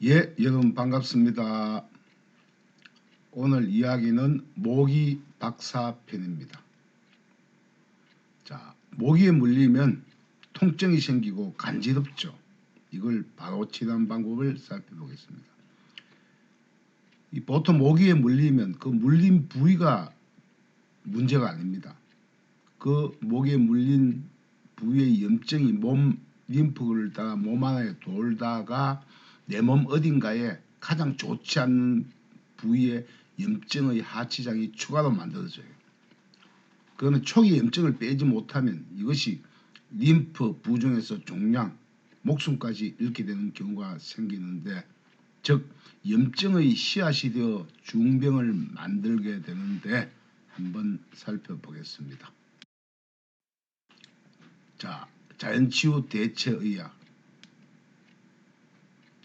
예, 여러분 반갑습니다. 오늘 이야기는 모기 박사 편입니다. 자, 모기에 물리면 통증이 생기고 간지럽죠. 이걸 바로 치료하는 방법을 살펴보겠습니다. 보통 모기에 물리면 그 물린 부위가 문제가 아닙니다. 그 모기에 물린 부위의 염증이 몸 림프를 따라 몸 안에 돌다가 내 몸 어딘가에 가장 좋지 않은 부위에 염증의 하치장이 추가로 만들어져요. 그거는 초기 염증을 빼지 못하면 이것이 림프 부종에서 종양, 목숨까지 잃게 되는 경우가 생기는데, 즉 염증의 씨앗이 되어 중병을 만들게 되는데 한번 살펴보겠습니다. 자, 자연치유 대체의학.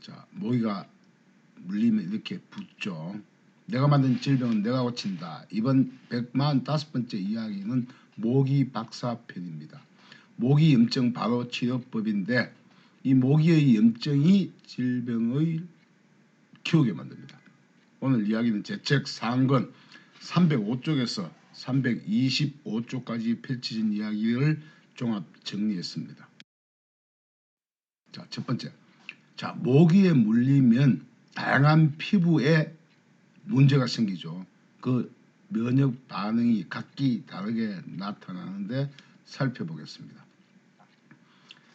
자, 모기가 물리면 이렇게 붓죠. 내가 만든 질병은 내가 고친다. 이번 145번째 이야기는 모기 박사 편입니다. 모기 염증 바로 치료법인데, 이 모기의 염증이 질병을 키우게 만듭니다. 오늘 이야기는 제 책 상권 305쪽에서 325쪽까지 펼쳐진 이야기를 종합 정리했습니다. 자, 첫 번째. 자, 모기에 물리면 다양한 피부에 문제가 생기죠. 그 면역 반응이 각기 다르게 나타나는데 살펴보겠습니다.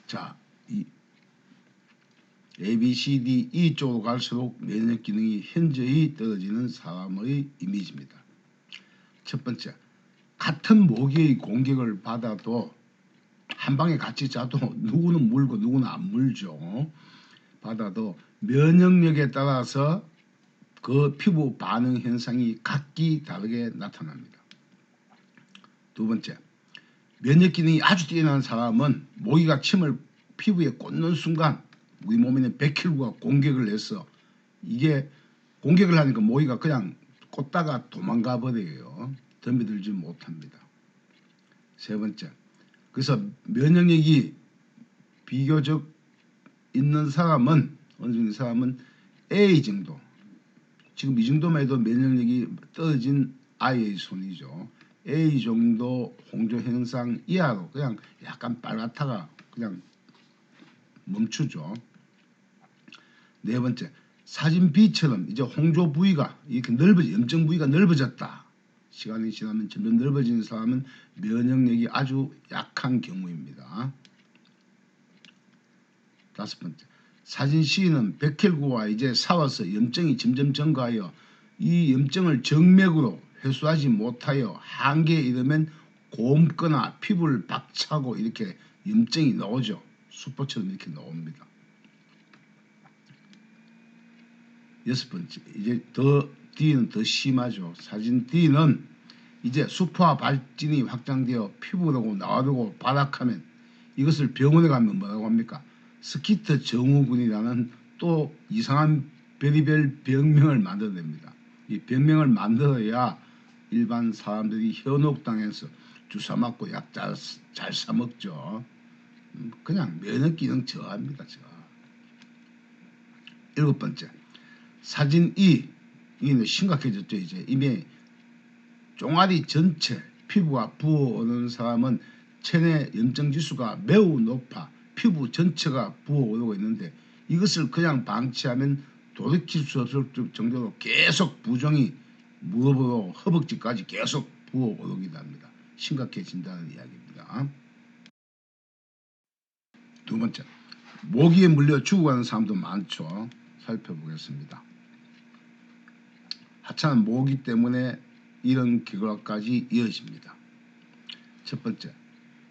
자, 이 ABCD 쪽으로 갈수록 면역 기능이 현저히 떨어지는 사람의 이미지입니다. 첫 번째, 같은 모기의 공격을 받아도 한 방에 같이 자도 누구는 물고 누구는 안 물죠. 받아도 면역력에 따라서 그 피부 반응 현상이 각기 다르게 나타납니다. 두 번째, 면역 기능이 아주 뛰어난 사람은 모기가 침을 피부에 꽂는 순간 우리 몸에 있는 백혈구가 공격을 해서, 이게 공격을 하니까 모기가 그냥 꽂다가 도망가 버려요. 덤벼들지 못합니다. 세 번째, 그래서 면역력이 비교적 있는 사람은, 어느 정도 사람은 A 정도, 지금 이 정도만 해도 면역력이 떨어진 아이의 손이죠. A 정도 홍조 현상 이하로 그냥 약간 빨갛다가 그냥 멈추죠. 네 번째, 사진 B처럼 이제 홍조 부위가 이렇게 염증 부위가 넓어졌다. 시간이 지나면 점점 넓어지는 사람은 면역력이 아주 약한 경우입니다. 다섯 번째, 사진 C는 백혈구와 이제 싸워서 염증이 점점 증가하여 이 염증을 정맥으로 회수하지 못하여 한계에 이르면 곰거나 피부를 박차고 이렇게 염증이 나오죠. 수포처럼 이렇게 나옵니다. 여섯 번째, 이제 D는 더 심하죠. 사진 D는 이제 수포화 발진이 확장되어 피부로 나오고 바닥하면 이것을 병원에 가면 뭐라고 합니까? 스키터 증후군이라는 또 이상한 별의별 병명을 만들어냅니다. 이 병명을 만들어야 일반 사람들이 현혹당해서 주사 맞고 약 잘 사먹죠. 그냥 면역기능 저하입니다. 저하. 일곱 번째, 사진 E. 이게 심각해졌죠. 이제 이미 종아리 전체 피부가 부어오르는 사람은 체내 염증지수가 매우 높아 피부 전체가 부어오르고 있는데, 이것을 그냥 방치하면 돌이킬 수 없을 정도로 계속 부종이 무릎으로 허벅지까지 계속 부어오르기도 합니다. 심각해진다는 이야기입니다. 두 번째, 모기에 물려 죽어가는 사람도 많죠. 살펴보겠습니다. 하찮은 모기 때문에 이런 결과까지 이어집니다. 첫 번째,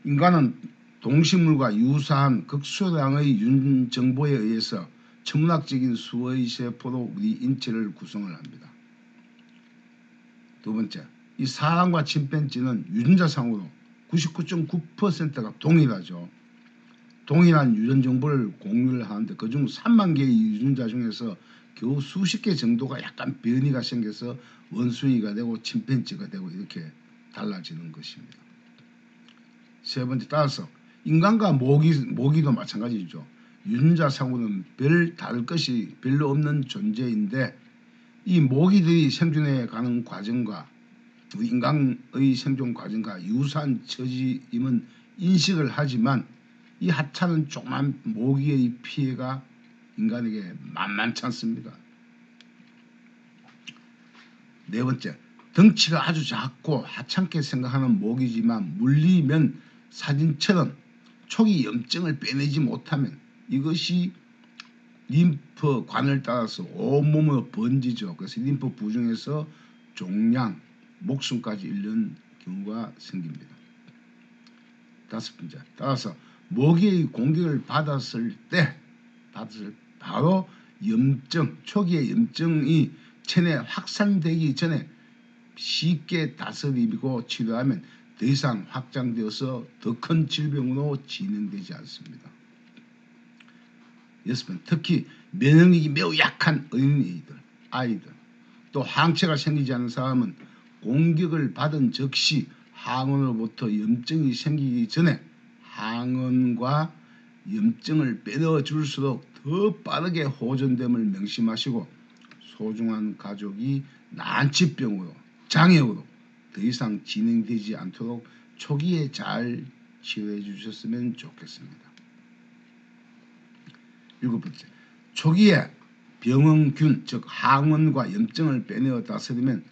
인간은 동식물과 유사한 극소량의 윤 정보에 의해서 천문학적인 수의 세포로 우리 인체를 구성을 합니다. 두 번째, 이 사람과 침팬지는 유전자상으로 99.9%가 동일하죠. 동일한 유전 정보를 공유를 하는데 그중 3만 개의 유전자 중에서 겨우 수십 개 정도가 약간 변이가 생겨서 원숭이가 되고 침팬지가 되고 이렇게 달라지는 것입니다. 세 번째, 따라서 인간과 모기도 마찬가지죠. 유전자상으로는 별 다를 것이 별로 없는 존재인데 이 모기들이 생존해 가는 과정과 우리 인간의 생존 과정과 유사한 처지임은 인식을 하지만 이 하찮은 조그만 모기의 피해가 인간에게 만만치 않습니다. 네 번째, 덩치가 아주 작고 하찮게 생각하는 모기지만 물리면 사진처럼 초기 염증을 빼내지 못하면 이것이 림프관을 따라서 온몸으로 번지죠. 그래서 림프 부종에서 종양, 목숨까지 잃는 경우가 생깁니다. 다섯 번째, 따라서 모기의 공격을 받았을 때 바로 염증, 초기의 염증이 체내에 확산되기 전에 쉽게 다스리고 치료하면 더 이상 확장되어서 더 큰 질병으로 진행되지 않습니다. 여섯 번, 특히 면역력이 매우 약한 아이들, 또 항체가 생기지 않은 사람은 공격을 받은 즉시 항원으로부터 염증이 생기기 전에 항원과 염증을 빼넣어줄수록 더 빠르게 호전됨을 명심하시고 소중한 가족이 난치병으로, 장애으로 더 이상 진행되지 않도록 초기에 잘 치료해 주셨으면 좋겠습니다. 일곱 번째, 초기에 병원균, 즉 항원과 염증을 빼내어 다스리면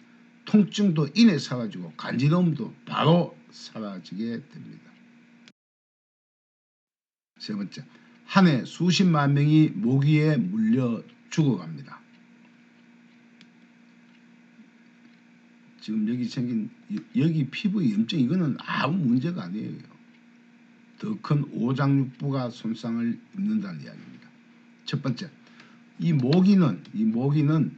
통증도 이내 사라지고 간지러움도 바로 사라지게 됩니다. 세 번째, 한 해 수십만 명이 모기에 물려 죽어갑니다. 지금 여기 생긴 여기 피부의 염증, 이거는 아무 문제가 아니에요. 더 큰 오장육부가 손상을 입는다는 이야기입니다. 첫 번째, 이 모기는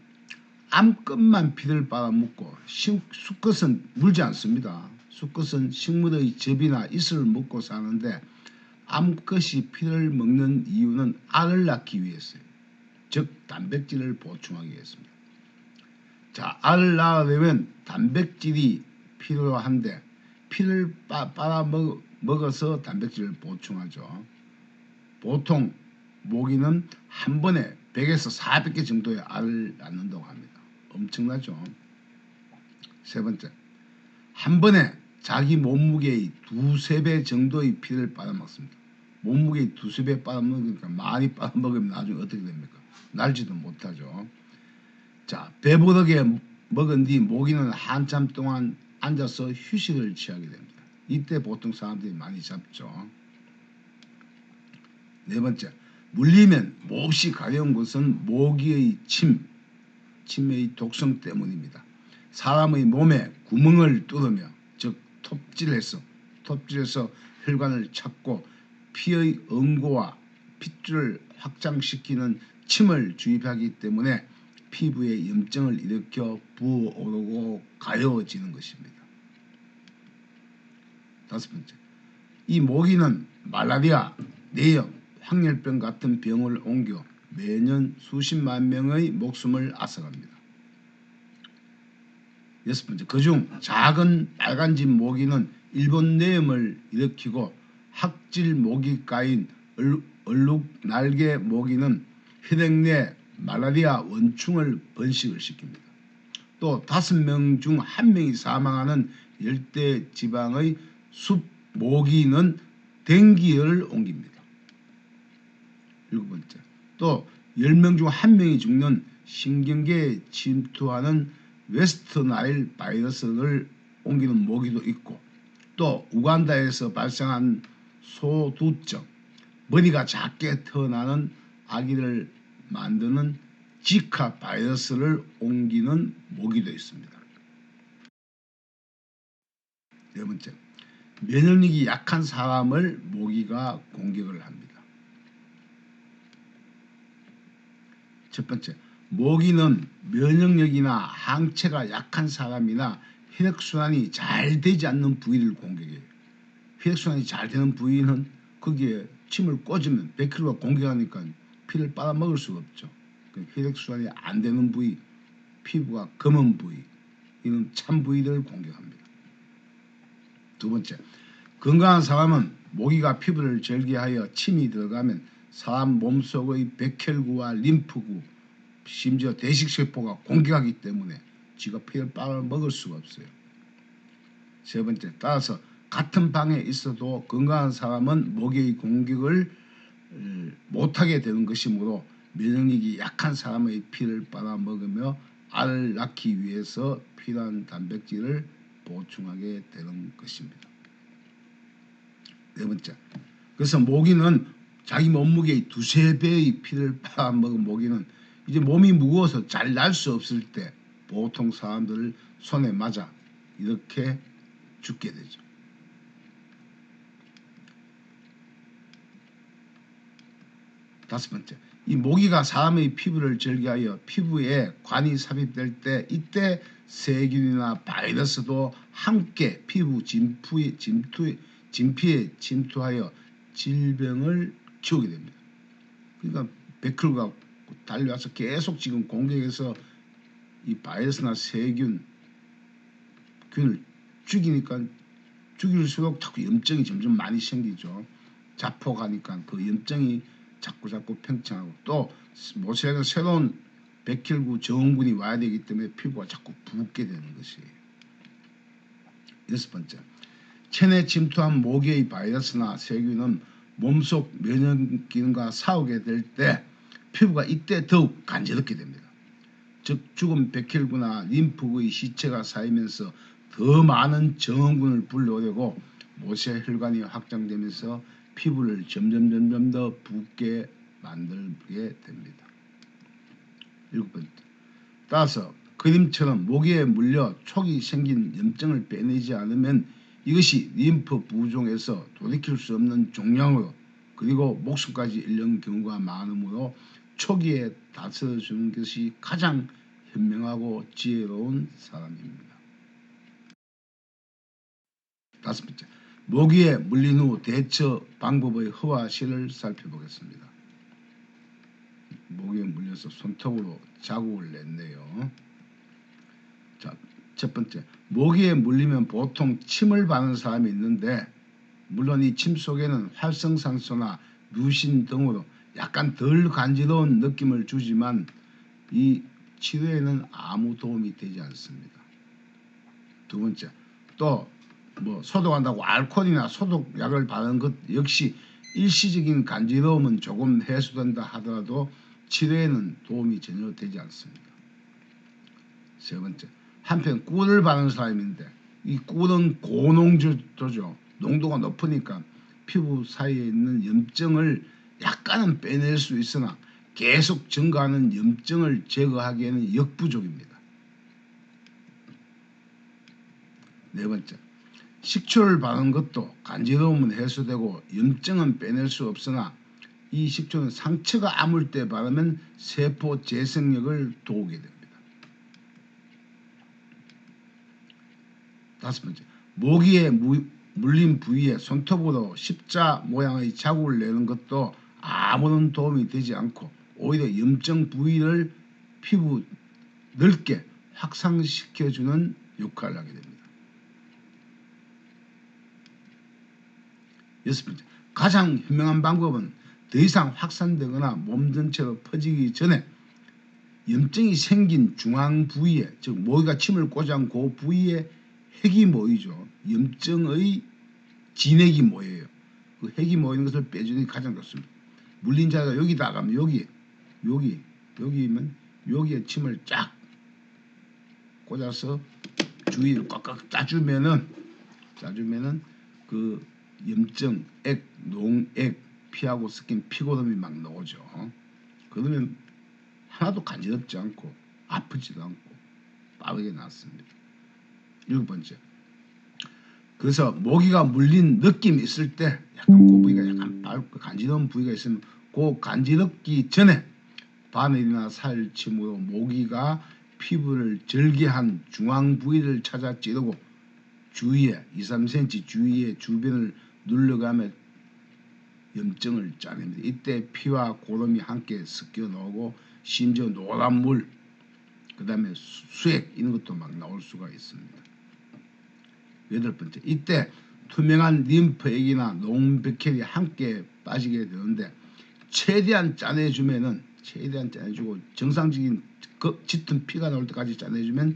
암컷만 피를 빨아먹고 수컷은 물지 않습니다. 수컷은 식물의 즙이나 이슬을 먹고 사는데 암컷이 피를 먹는 이유는 알을 낳기 위해서요. 즉 단백질을 보충하기 위해서입니다. 자, 알을 낳으려면 단백질이 필요한데 피를 빨아먹어서 단백질을 보충하죠. 보통 모기는 한 번에 100에서 400개 정도의 알을 낳는다고 합니다. 엄청나죠. 세 번째, 한 번에 자기 몸무게의 2~3배 정도의 피를 빨아먹습니다. 몸무게의 2~3배 빨아먹으니까 많이 빨아먹으면 나중에 어떻게 됩니까? 날지도 못하죠. 자, 배부르게 먹은 뒤 모기는 한참 동안 앉아서 휴식을 취하게 됩니다. 이때 보통 사람들이 많이 잡죠. 네 번째, 물리면 몹시 가려운 것은 모기의 침의 독성 때문입니다. 사람의 몸에 구멍을 뚫으며, 즉 톱질해서 혈관을 찾고 피의 응고와 핏줄을 확장시키는 침을 주입하기 때문에 피부에 염증을 일으켜 부어오르고 가려워지는 것입니다. 다섯 번째, 이 모기는 말라리아, 뇌염, 황열병 같은 병을 옮겨 매년 수십만 명의 목숨을 앗아갑니다. 여섯 번째, 그중 작은 빨간집 모기는 일본 뇌염을 일으키고 학질 모기과인 얼룩날개 모기는 혈액 내 말라리아 원충을 번식을 시킵니다. 또 5명 중 1명이 사망하는 열대지방의 숲 모기는 댕기열을 옮깁니다. 일곱 번째, 또 10명 중 1명이 죽는 신경계에 침투하는 웨스트나일 바이러스를 옮기는 모기도 있고, 또 우간다에서 발생한 소두증, 머리가 작게 태어나는 아기를 만드는 지카 바이러스를 옮기는 모기도 있습니다. 네 번째, 면역력이 약한 사람을 모기가 공격을 합니다. 첫 번째, 모기는 면역력이나 항체가 약한 사람이나 혈액순환이 잘 되지 않는 부위를 공격해요. 혈액순환이 잘 되는 부위는 거기에 침을 꽂으면 100kg가 공격하니까 피를 빨아먹을 수가 없죠. 혈액순환이 안 되는 부위, 피부가 검은 부위, 이는 찬 부위를 공격합니다. 두 번째, 건강한 사람은 모기가 피부를 절개하여 침이 들어가면 사람 몸속의 백혈구와 림프구 심지어 대식세포가 공격하기 때문에 쥐가 피를 빨아먹을 수가 없어요. 세 번째, 따라서 같은 방에 있어도 건강한 사람은 모기의 공격을 못하게 되는 것이므로 면역력이 약한 사람의 피를 빨아먹으며 알을 낳기 위해서 필요한 단백질을 보충하게 되는 것입니다. 네 번째, 그래서 모기는 자기 몸무게의 2~3배의 피를 빨아먹은 모기는 이제 몸이 무거워서 잘 날 수 없을 때 보통 사람들 손에 맞아 이렇게 죽게 되죠. 다섯 번째, 이 모기가 사람의 피부를 절개하여 피부에 관이 삽입될 때 이때 세균이나 바이러스도 함께 피부 진피에 침투하여 질병을 키우게 됩니다. 그러니까 백혈구가 달려와서 계속 지금 공격해서 이 바이러스나 세균, 균을 죽이니까 죽일수록 자꾸 염증이 점점 많이 생기죠. 자폭하니까 그 염증이 자꾸 팽창하고 또 모세에서 새로운 백혈구 정원군이 와야 되기 때문에 피부가 자꾸 붓게 되는 것이에요. 여섯 번째, 체내에 침투한 모기의 바이러스나 세균은 몸속 면역 기능과 싸우게 될 때 피부가 이때 더욱 간지럽게 됩니다. 즉 죽은 백혈구나 림프구의 시체가 쌓이면서 더 많은 정원군을 불러오려고 모세혈관이 확장되면서 피부를 점점 더 붓게 만들게 됩니다. 일곱 번째, 따라서 그림처럼 모기에 물려 촉이 생긴 염증을 빼내지 않으면 이것이 림프 부종에서 돌이킬 수 없는 종양으로 그리고 목숨까지 잃는 경우가 많으므로 초기에 다스려주는 것이 가장 현명하고 지혜로운 사람입니다. 다섯 번째, 모기에 물린 후 대처 방법의 허와실을 살펴보겠습니다. 모기에 물려서 손톱으로 자국을 냈네요. 자, 첫 번째, 모기에 물리면 보통 침을 바르는 사람이 있는데 물론 이 침 속에는 활성산소나 뮤신 등으로 약간 덜 간지러운 느낌을 주지만 이 치료에는 아무 도움이 되지 않습니다. 두 번째, 또 소독한다고 알코올이나 소독약을 바르는 것 역시 일시적인 간지러움은 조금 해소된다 하더라도 치료에는 도움이 전혀 되지 않습니다. 세 번째, 한편 꿀을 바르는 사람인데 이 꿀은 고농도죠. 농도가 높으니까 피부 사이에 있는 염증을 약간은 빼낼 수 있으나 계속 증가하는 염증을 제거하기에는 역부족입니다. 네 번째, 식초를 바르는 것도 간지러움은 해소되고 염증은 빼낼 수 없으나 이 식초는 상처가 아물 때 바르면 세포 재생력을 도우게 됩니다. 다섯 번째, 모기에 물린 부위에 손톱으로 십자 모양의 자국을 내는 것도 아무런 도움이 되지 않고 오히려 염증 부위를 피부 넓게 확산시켜주는 역할을 하게 됩니다. 여섯 번째, 가장 현명한 방법은 더 이상 확산되거나 몸 전체로 퍼지기 전에 염증이 생긴 중앙 부위에, 즉 모기가 침을 꽂은 그 부위에 핵이 모이죠. 염증의 진액이 모여요. 그 핵이 모이는 것을 빼주는 게 가장 좋습니다. 물린 자가 여기다 가면 여기면 여기에 침을 쫙 꽂아서 주위를 꽉꽉 짜주면은 그 염증, 액, 농액, 피하고 섞인 피고름이 막 나오죠. 그러면 하나도 간지럽지 않고 아프지도 않고 빠르게 낫습니다. 일곱 번째, 그래서 모기가 물린 느낌이 있을 때 약간 그 부위가 약간 빨고 간지러운 부위가 있으면 그 간지럽기 전에 바늘이나 살침으로 모기가 피부를 절개한 중앙 부위를 찾아 찌르고 주위에 2~3cm 주위에 주변을 눌러가며 염증을 짜냅니다. 이때 피와 고름이 함께 섞여 나오고 심지어 노란 물, 그 다음에 수액 이런 것도 막 나올 수가 있습니다. 여덟 번째, 이때 투명한 림프액이나 농백혈이 함께 빠지게 되는데 최대한 짜내주면은 최대한 짜내주고 정상적인 짙은 피가 나올 때까지 짜내주면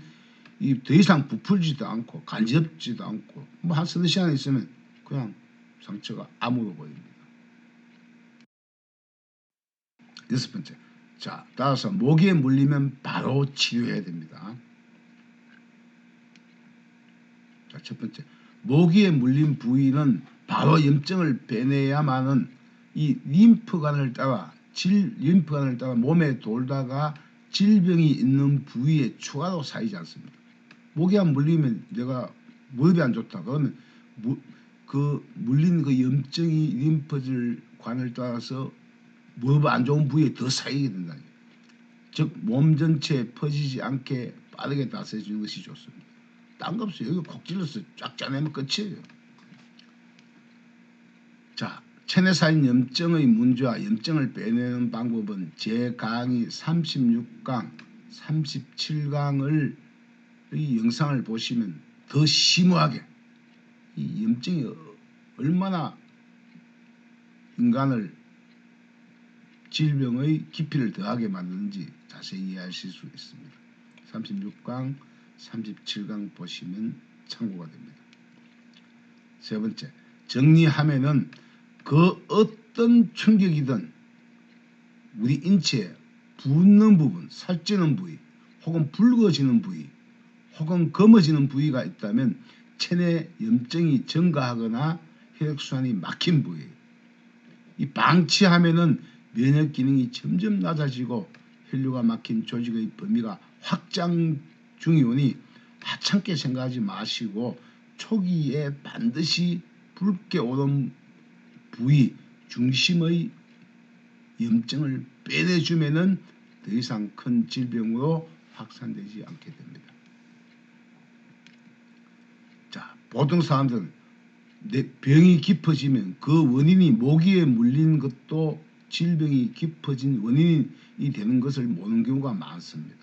이 더 이상 부풀지도 않고 간지럽지도 않고 뭐 한 서너 시간 있으면 그냥 상처가 아물어 버립니다. 6번째, 자 따라서 모기에 물리면 바로 치료해야 됩니다. 자, 첫 번째, 모기에 물린 부위는 바로 염증을 빼내야만은 이 림프관을 따라 몸에 돌다가 질병이 있는 부위에 추가로 쌓이지 않습니다. 모기에 물리면 내가 무릎이 안 좋다 그러면 그 물린 그 염증이 림프관을 따라서 무릎 안 좋은 부위에 더 쌓이게 된다. 즉 몸 전체에 퍼지지 않게 빠르게 다스려주는 것이 좋습니다. 딴 거 없어요. 여기 콕 찔러서 쫙 짜내면 끝이에요. 자, 체내 쌓인 염증의 문제와 염증을 빼내는 방법은 제 강의 36강, 37강을 이 영상을 보시면 더 심오하게 이 염증이 얼마나 인간을 질병의 깊이를 더하게 만드는지 자세히 이해하실 수 있습니다. 36강, 37강 보시면 참고가 됩니다. 세 번째, 정리하면은 그 어떤 충격이든 우리 인체에 붓는 부분, 살찌는 부위, 혹은 붉어지는 부위, 혹은 검어지는 부위가 있다면 체내 염증이 증가하거나 혈액순환이 막힌 부위. 이 방치하면은 면역 기능이 점점 낮아지고 혈류가 막힌 조직의 범위가 확장 중이오니 하찮게 생각하지 마시고 초기에 반드시 붉게 오른 부위 중심의 염증을 빼내주면은 더 이상 큰 질병으로 확산되지 않게 됩니다. 자, 보통 사람들은 병이 깊어지면 그 원인이 모기에 물린 것도 질병이 깊어진 원인이 되는 것을 모르는 경우가 많습니다.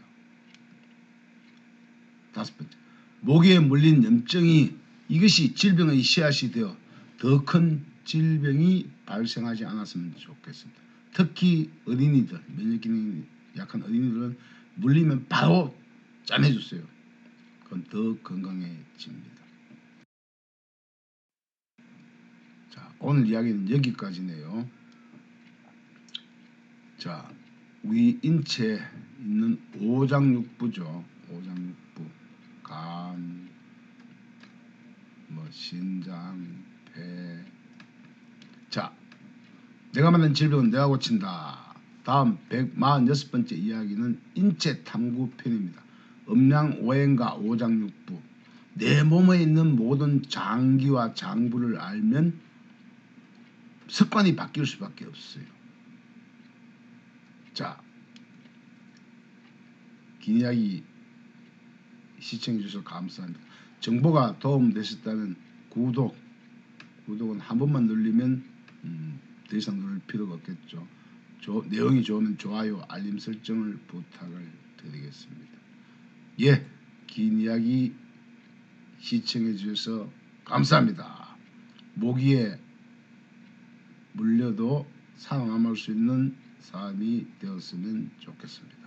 다섯 번째, 모기에 물린 염증이 이것이 질병의 씨앗이 되어 더 큰 질병이 발생하지 않았으면 좋겠습니다. 특히 어린이들, 면역 기능이 약한 어린이들은 물리면 바로 짜내주세요. 그건 더 건강해집니다. 자, 오늘 이야기는 여기까지네요. 자, 우리 인체에 있는 오장육부죠. 오장육부, 간, 심장, 배. 자, 내가 만든 질병은 내가 고친다. 다음 146번째 이야기는 인체 탐구 편입니다. 음양 오행과 오장육부. 내 몸에 있는 모든 장기와 장부를 알면 습관이 바뀔 수밖에 없어요. 자, 긴 이야기 시청해 주셔서 감사합니다. 정보가 도움되셨다면 구독은 한 번만 누르면 더 이상 누를 필요가 없겠죠. 내용이 좋으면 좋아요, 알림 설정을 부탁을 드리겠습니다. 예, 긴 이야기 시청해 주셔서 감사합니다. 모기에 물려도 살아남을 수 있는 사람이 되었으면 좋겠습니다.